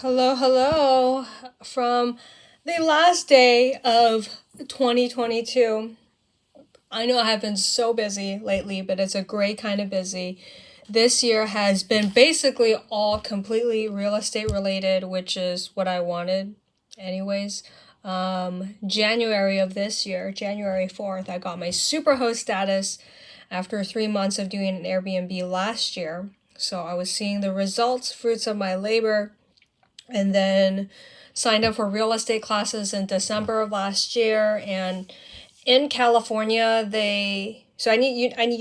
Hello, hello from the last day of 2022. I know I have been so busy lately, but it's a great kind of busy. This year has been basically all completely real estate related, which is what I wanted, anyways. January of this year, January 4th, I got my superhost status after 3 months of doing an Airbnb last year. So I was seeing the results, fruits of my labor, and then signed up for real estate classes in December of last year. And in California, you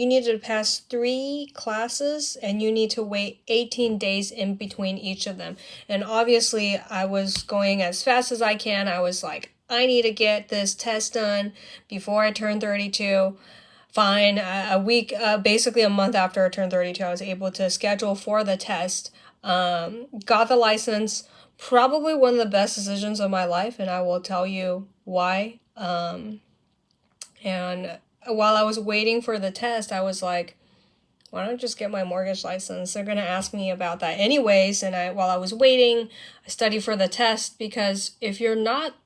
need to pass 3 classes and you need to wait 18 days in between each of them. And obviously I was going as fast as I can. I was like, I need to get this test done before I turn 32. Fine. A week, basically a month after I turned 32, I was able to schedule for the test. Got the license. Probably one of the best decisions of my life, and I will tell you why. And while I was waiting for the test, I was like, why don't I just get my mortgage license? They're going to ask me about that anyways. And while I was waiting, I studied for the test, because if you're not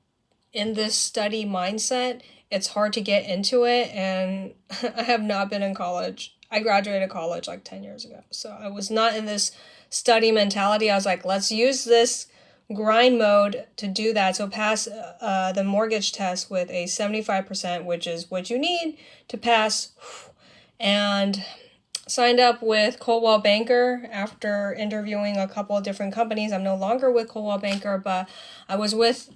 in this study mindset, it's hard to get into it. And I have not been in college. I graduated college like 10 years ago. So I was not in this study mentality. I was like, let's use this grind mode to do that. So pass the mortgage test with a 75%, which is what you need to pass. And signed up with Coldwell Banker after interviewing a couple of different companies. I'm no longer with Coldwell Banker, but I was with,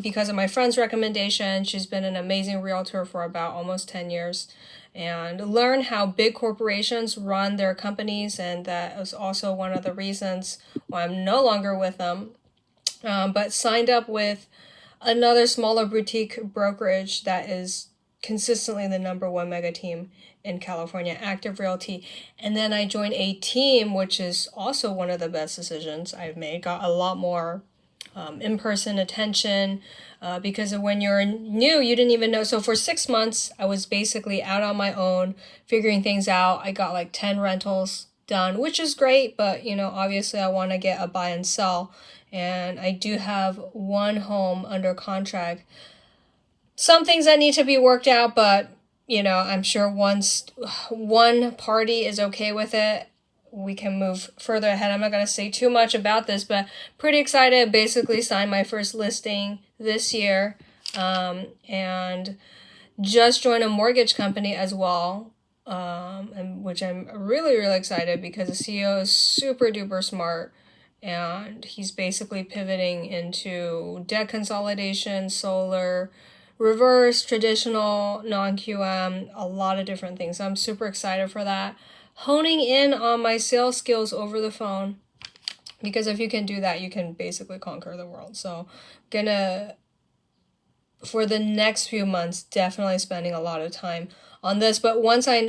because of my friend's recommendation. She's been an amazing realtor for about almost 10 years. And learn how big corporations run their companies, and that was also one of the reasons why I'm no longer with them. But signed up with another smaller boutique brokerage that is consistently the number one mega team in California, Active Realty. And then I joined a team, which is also one of the best decisions I've made. Got a lot more in-person attention, because of when you're new, you didn't even know. So for 6 months, I was basically out on my own, figuring things out. I got like 10 rentals done, which is great, but obviously I want to get a buy and sell. And I do have one home under contract. Some things that need to be worked out, but I'm sure once one party is okay with it, we can move further ahead. I'm not going to say too much about this, but pretty excited. Basically signed my first listing this year, and just joined a mortgage company as well, and which I'm really, really excited, because the CEO is super duper smart, and he's basically pivoting into debt consolidation, solar, reverse, traditional, non-QM, a lot of different things. I'm super excited for that. Honing in on my sales skills over the phone, because if you can do that, you can basically conquer the world. So gonna, for the next few months, definitely spending a lot of time on this. But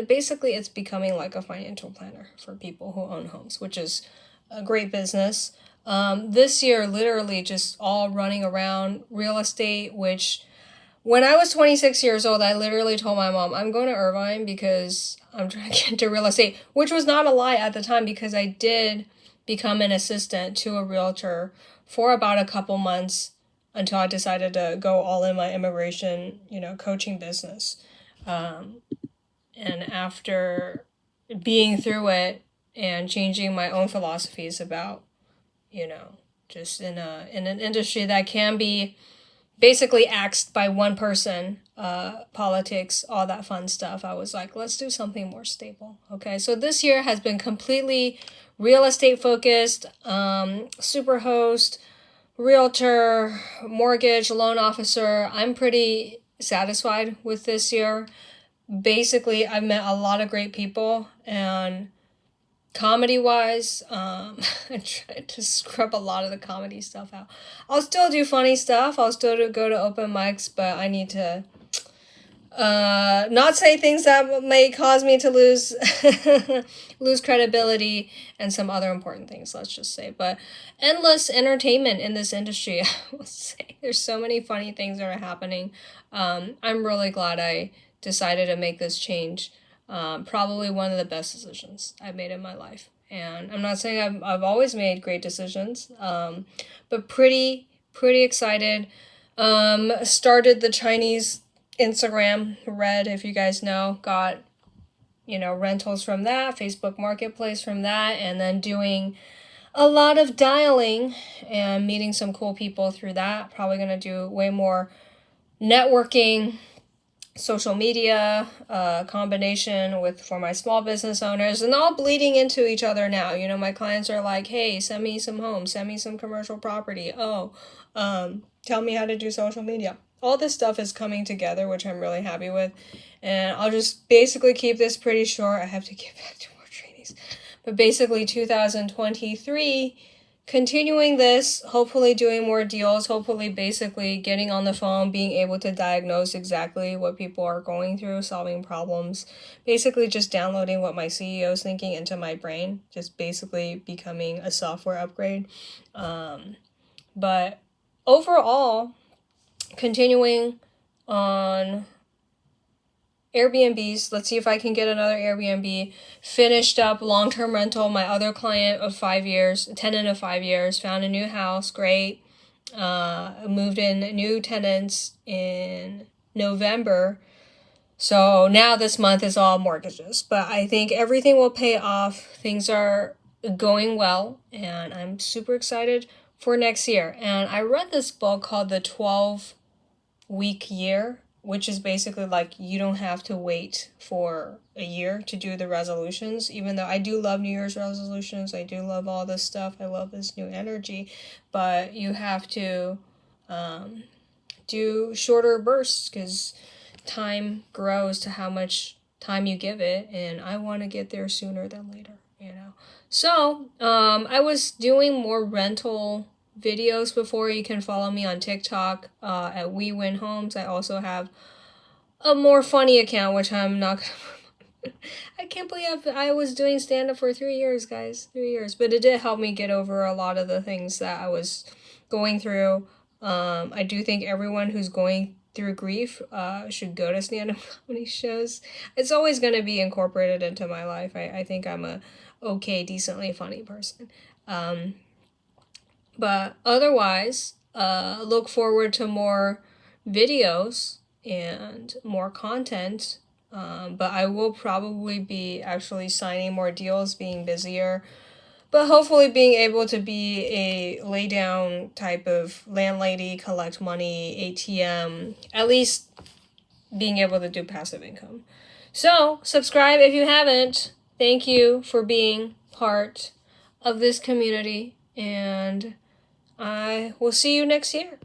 basically it's becoming like a financial planner for people who own homes, which is a great business. This year, literally just all running around real estate, which when I was 26 years old, I literally told my mom, I'm going to Irvine because I'm trying to get into real estate, which was not a lie at the time, because I did become an assistant to a realtor for about a couple months until I decided to go all in my immigration, coaching business. And after being through it and changing my own philosophies about, just in an industry that can be basically axed by one person, politics, all that fun stuff, I was like, let's do something more stable. Okay, so this year has been completely real estate focused, super host, realtor, mortgage, loan officer. I'm pretty satisfied with this year. Basically, I've met a lot of great people, and comedy wise, I tried to scrub a lot of the comedy stuff out. I'll still do funny stuff. I'll still go to open mics, but I need to not say things that may cause me to lose lose credibility, and some other important things, let's just say. But endless entertainment in this industry, I will say. There's so many funny things that are happening. I'm really glad I decided to make this change. Probably one of the best decisions I've made in my life. And I'm not saying I've always made great decisions, but pretty excited. Started the Chinese Instagram, Red, if you guys know, got, rentals from that, Facebook Marketplace from that, and then doing a lot of dialing and meeting some cool people through that. Probably going to do way more networking, social media, combination for my small business owners, and all bleeding into each other now. My clients are like, hey, send me some homes, send me some commercial property. Tell me how to do social media. All this stuff is coming together, which I'm really happy with. And I'll just basically keep this pretty short. I have to get back to more trainings. But basically 2023, continuing this, hopefully doing more deals, hopefully basically getting on the phone, being able to diagnose exactly what people are going through, solving problems, basically just downloading what my CEO is thinking into my brain, just basically becoming a software upgrade. But overall, continuing on Airbnbs. Let's see if I can get another Airbnb. Finished up long-term rental. My other client of 5 years, tenant of 5 years, found a new house. Great. Moved in new tenants in November. So now this month is all mortgages. But I think everything will pay off. Things are going well. And I'm super excited for next year. And I read this book called The 12-Week Year, which is basically like you don't have to wait for a year to do the resolutions, even though I do love New Year's resolutions. I do love all this stuff. I love this new energy, but you have to do shorter bursts because time grows to how much time you give it, and I want to get there sooner than later, So I was doing more rental videos before. You can follow me on TikTok at We Win Homes. I also have a more funny account, which I'm not gonna I can't believe I was doing stand-up for 3 years, guys. 3 years. But it did help me get over a lot of the things that I was going through. I do think everyone who's going through grief should go to stand-up comedy shows. It's always going to be incorporated into my life. I think I'm a decently funny person. But otherwise, look forward to more videos and more content. But I will probably be actually signing more deals, being busier, but hopefully being able to be a lay down type of landlady, collect money, ATM, at least being able to do passive income. So subscribe if you haven't. Thank you for being part of this community, and I will see you next year.